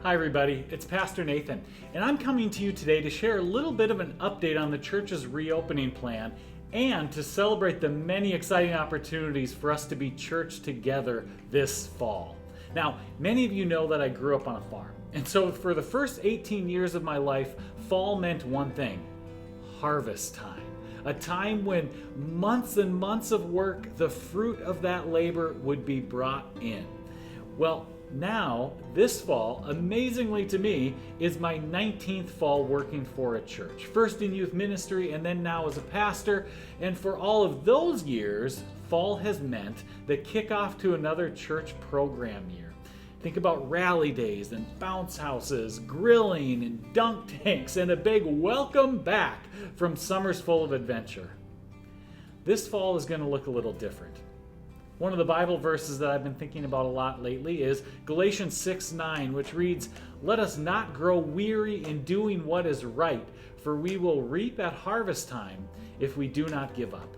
Hi everybody, it's Pastor Nathan, and I'm coming to you today to share a little bit of an update on the church's reopening plan and to celebrate the many exciting opportunities for us to be church together this fall. Now, many of you know that I grew up on a farm, and so for the first 18 years of my life, fall meant one thing: harvest time. A time when months and months of work, the fruit of that labor would be brought in. Well, now, this fall, amazingly to me, is my 19th fall working for a church. First in youth ministry and then now as a pastor. And for all of those years, fall has meant the kickoff to another church program year. Think about rally days and bounce houses, grilling and dunk tanks, and a big welcome back from summers full of adventure. This fall is going to look a little different. One of the Bible verses that I've been thinking about a lot lately is Galatians 6:9, which reads, "Let us not grow weary in doing what is right, for we will reap at harvest time if we do not give up."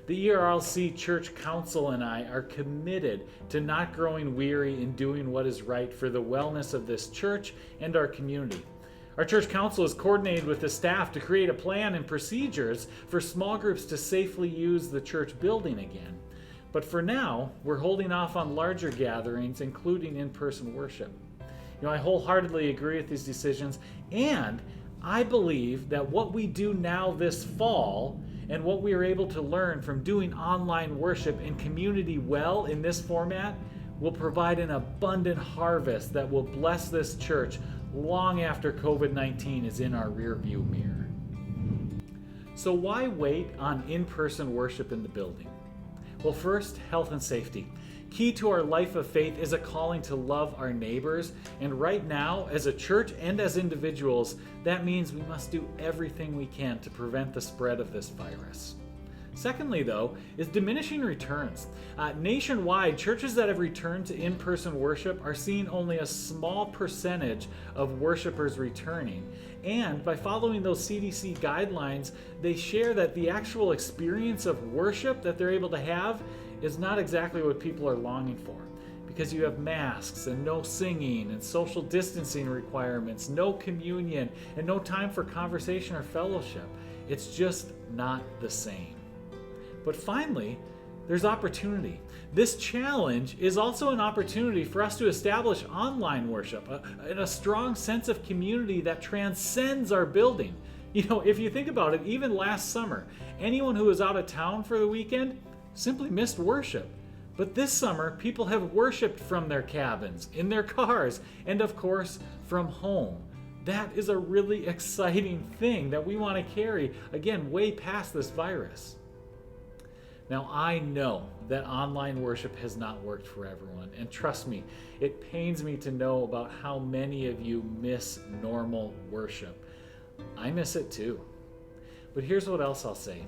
The ERLC Church Council and I are committed to not growing weary in doing what is right for the wellness of this church and our community. Our church council is coordinated with the staff to create a plan and procedures for small groups to safely use the church building again. But for now, we're holding off on larger gatherings, including in-person worship. I wholeheartedly agree with these decisions, and I believe that what we do now this fall and what we are able to learn from doing online worship and community well in this format will provide an abundant harvest that will bless this church long after COVID-19 is in our rearview mirror. So why wait on in-person worship in the building? Well, first, health and safety. Key to our life of faith is a calling to love our neighbors, and right now, as a church and as individuals, that means we must do everything we can to prevent the spread of this virus. Secondly, though, is diminishing returns. Nationwide, churches that have returned to in-person worship are seeing only a small percentage of worshipers returning. And by following those CDC guidelines, they share that the actual experience of worship that they're able to have is not exactly what people are longing for. Because you have masks and no singing and social distancing requirements, no communion, and no time for conversation or fellowship. It's just not the same. But finally, there's opportunity. This challenge is also an opportunity for us to establish online worship and a strong sense of community that transcends our building. If you think about it, even last summer, anyone who was out of town for the weekend simply missed worship. But this summer, people have worshiped from their cabins, in their cars, and of course, from home. That is a really exciting thing that we want to carry, again, way past this virus. Now, I know that online worship has not worked for everyone, and trust me, it pains me to know about how many of you miss normal worship. I miss it too. But here's what else I'll say.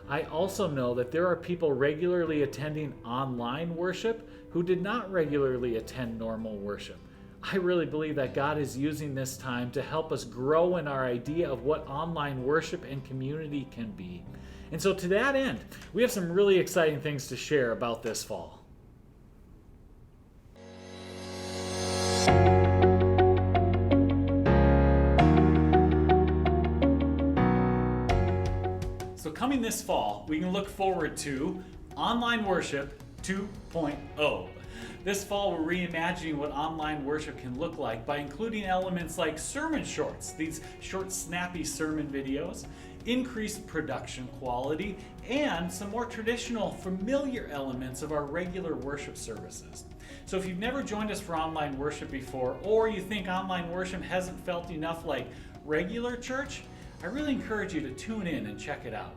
I also know that there are people regularly attending online worship who did not regularly attend normal worship. I really believe that God is using this time to help us grow in our idea of what online worship and community can be. And so to that end, we have some really exciting things to share about this fall. So coming this fall, we can look forward to Online Worship 2.0. This fall, we're reimagining what online worship can look like by including elements like sermon shorts, these short, snappy sermon videos, increased production quality, and some more traditional, familiar elements of our regular worship services. So if you've never joined us for online worship before, or you think online worship hasn't felt enough like regular church, I really encourage you to tune in and check it out.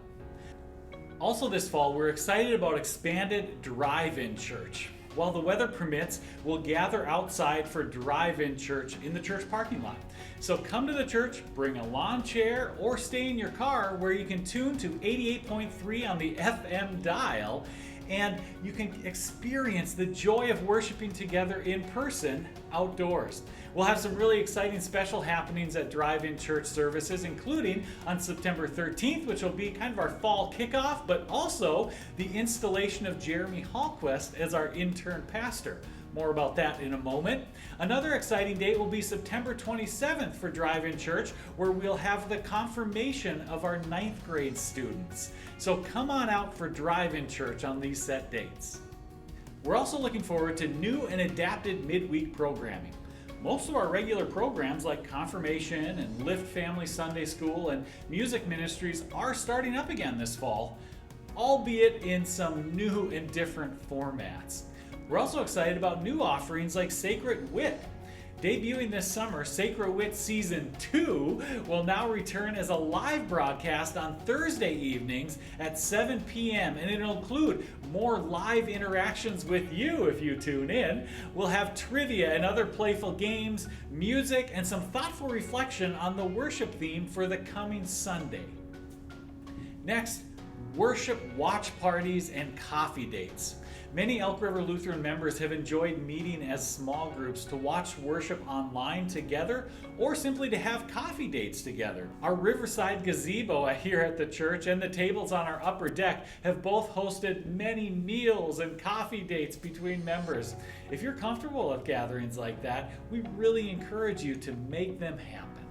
Also this fall, we're excited about expanded DriveIn Church. While the weather permits, we'll gather outside for DriveIn Church in the church parking lot. So come to the church, bring a lawn chair, or stay in your car where you can tune to 88.3 on the FM dial, and you can experience the joy of worshiping together in person outdoors. We'll have some really exciting special happenings at DriveIn Church services, including on September 13th, which will be kind of our fall kickoff, but also the installation of Jeremy Hallquist as our intern pastor. More about that in a moment. Another exciting date will be September 27th for DriveIn Church, where we'll have the confirmation of our 9th grade students. So come on out for DriveIn Church on these set dates. We're also looking forward to new and adapted midweek programming. Most of our regular programs like Confirmation and Lift Family Sunday School and music ministries are starting up again this fall, albeit in some new and different formats. We're also excited about new offerings like Sacred Wit. Debuting this summer, Sacred Wit Season 2 will now return as a live broadcast on Thursday evenings at 7 p.m. and it'll include more live interactions with you if you tune in. We'll have trivia and other playful games, music, and some thoughtful reflection on the worship theme for the coming Sunday. Next, worship watch parties and coffee dates. Many Elk River Lutheran members have enjoyed meeting as small groups to watch worship online together or simply to have coffee dates together. Our Riverside gazebo here at the church and the tables on our upper deck have both hosted many meals and coffee dates between members. If you're comfortable at gatherings like that, we really encourage you to make them happen.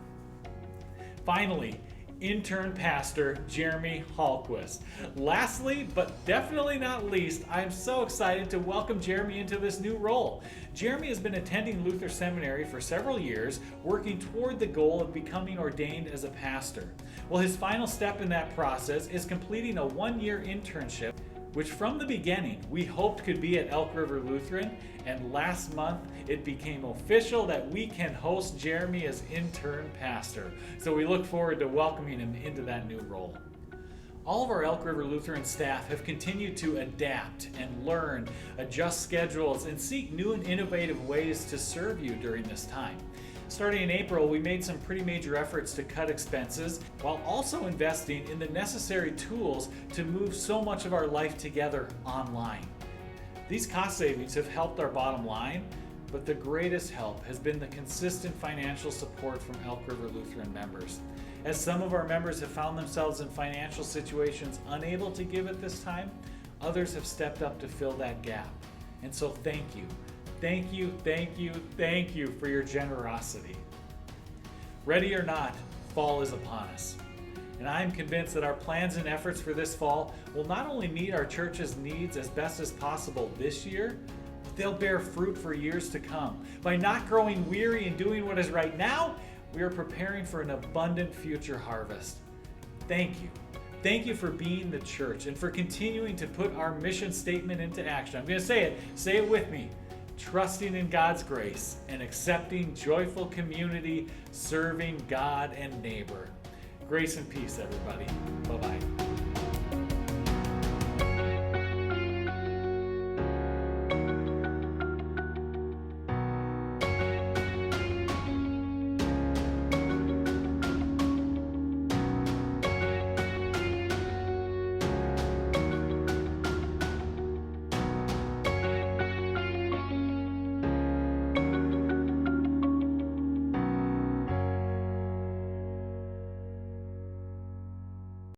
Finally, Intern Pastor Jeremy Hallquist. Lastly, but definitely not least, I'm so excited to welcome Jeremy into this new role. Jeremy has been attending Luther Seminary for several years, working toward the goal of becoming ordained as a pastor. Well, his final step in that process is completing a one-year internship, which from the beginning we hoped could be at Elk River Lutheran, and last month it became official that we can host Jeremy as Intern Pastor. So we look forward to welcoming him into that new role. All of our Elk River Lutheran staff have continued to adapt and learn, adjust schedules, and seek new and innovative ways to serve you during this time. Starting in April, we made some pretty major efforts to cut expenses while also investing in the necessary tools to move so much of our life together online. These cost savings have helped our bottom line, but the greatest help has been the consistent financial support from Elk River Lutheran members. As some of our members have found themselves in financial situations unable to give at this time, others have stepped up to fill that gap. And so thank you. Thank you, thank you, thank you for your generosity. Ready or not, fall is upon us. And I am convinced that our plans and efforts for this fall will not only meet our church's needs as best as possible this year, but they'll bear fruit for years to come. By not growing weary and doing what is right now, we are preparing for an abundant future harvest. Thank you. Thank you for being the church and for continuing to put our mission statement into action. I'm going to say it. Say it with me. Trusting in God's grace and accepting joyful community, serving God and neighbor. Grace and peace, everybody. Bye-bye.